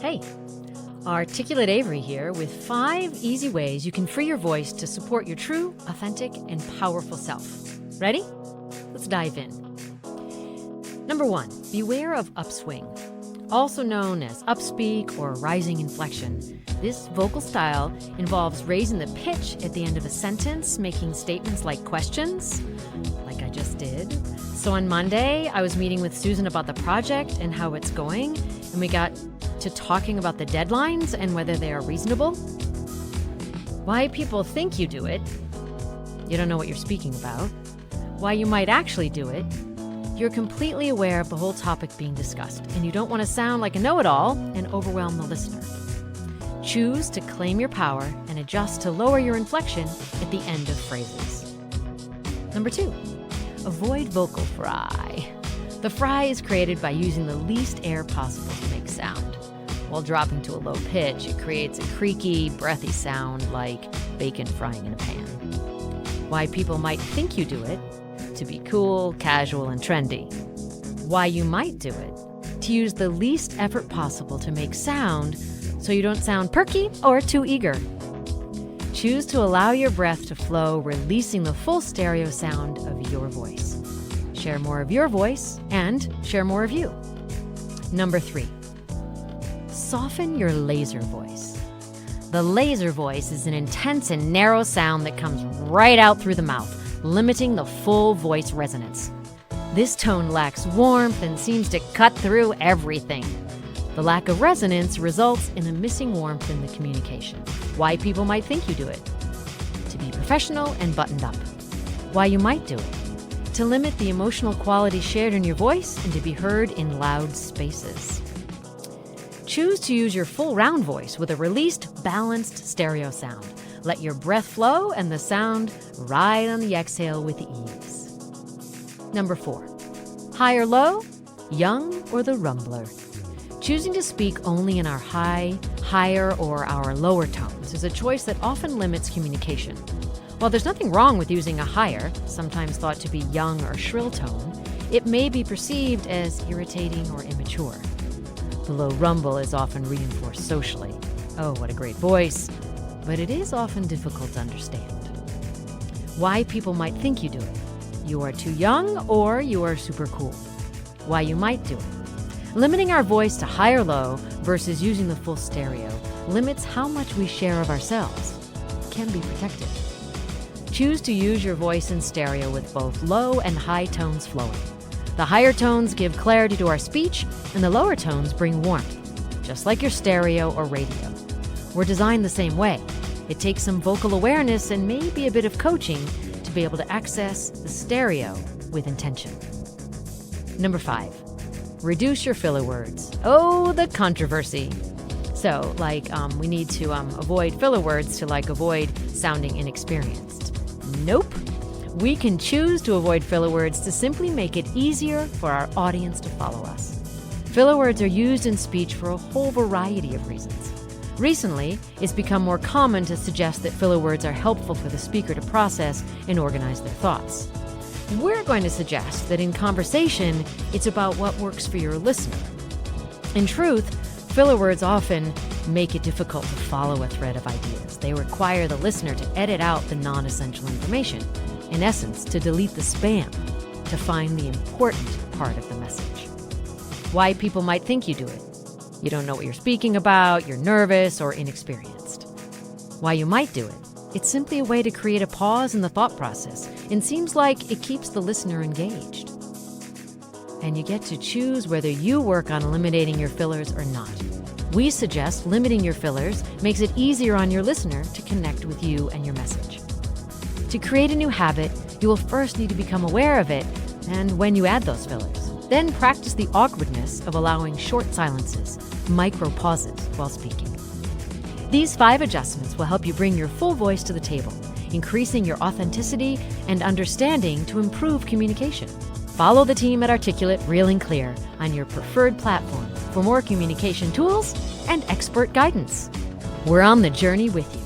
Hey, ARTiculate Avery here with 5 easy ways you can free your voice to support your true, authentic, and powerful self. Ready? Let's dive in. Number 1, beware of upswing. Also known as upspeak or rising inflection, this vocal style involves raising the pitch at the end of a sentence, making statements like questions, like I just did. So on Monday, I was meeting with Susan about the project and how it's going, and we got to talking about the deadlines and whether they are reasonable. Why people think you do it, you don't know what you're speaking about. Why you might actually do it, you're completely aware of the whole topic being discussed, and you don't want to sound like a know-it-all and overwhelm the listener. Choose to claim your power and adjust to lower your inflection at the end of phrases. Number 2, avoid vocal fry. The fry is created by using the least air possible to make sound. While dropping to a low pitch, it creates a creaky, breathy sound like bacon frying in a pan. Why people might think you do it, to be cool, casual, and trendy. Why you might do it, to use the least effort possible to make sound so you don't sound perky or too eager. Choose to allow your breath to flow, releasing the full stereo sound of your voice. Share more of your voice and share more of you. Number 3, soften your laser voice. The laser voice is an intense and narrow sound that comes right out through the mouth, limiting the full voice resonance. This tone lacks warmth and seems to cut through everything. The lack of resonance results in a missing warmth in the communication. Why people might think you do it, to be professional and buttoned up. Why you might do it, to limit the emotional quality shared in your voice and to be heard in loud spaces. Choose to use your full round voice with a released, balanced stereo sound. Let your breath flow and the sound ride on the exhale with ease. Number 4, high or low, young or the rumbler. Choosing to speak only in our high, higher, or our lower tones is a choice that often limits communication. While there's nothing wrong with using a higher, sometimes thought to be young or shrill tone, it may be perceived as irritating or immature. The low rumble is often reinforced socially. Oh, what a great voice. But it is often difficult to understand. Why people might think you do it. You are too young or you are super cool. Why you might do it. Limiting our voice to high or low versus using the full stereo limits how much we share of ourselves. It can be protective. Choose to use your voice in stereo with both low and high tones flowing. The higher tones give clarity to our speech, and the lower tones bring warmth, just like your stereo or radio. We're designed the same way. It takes some vocal awareness and maybe a bit of coaching to be able to access the stereo with intention. Number 5, reduce your filler words. Oh, the controversy. So, we need to avoid filler words to avoid sounding inexperienced. Nope. We can choose to avoid filler words to simply make it easier for our audience to follow us. Filler words are used in speech for a whole variety of reasons. Recently, it's become more common to suggest that filler words are helpful for the speaker to process and organize their thoughts. We're going to suggest that in conversation, it's about what works for your listener. In truth, filler words often make it difficult to follow a thread of ideas. They require the listener to edit out the non-essential information. In essence, to delete the spam, to find the important part of the message. Why people might think you do it. You don't know what you're speaking about, you're nervous or inexperienced. Why you might do it. It's simply a way to create a pause in the thought process and seems like it keeps the listener engaged. And you get to choose whether you work on eliminating your fillers or not. We suggest limiting your fillers makes it easier on your listener to connect with you and your message. To create a new habit, you will first need to become aware of it and when you add those fillers. Then practice the awkwardness of allowing short silences, micro pauses while speaking. These 5 adjustments will help you bring your full voice to the table, increasing your authenticity and understanding to improve communication. Follow the team at ARTiculate Real&Clear on your preferred platform for more communication tools and expert guidance. We're on the journey with you.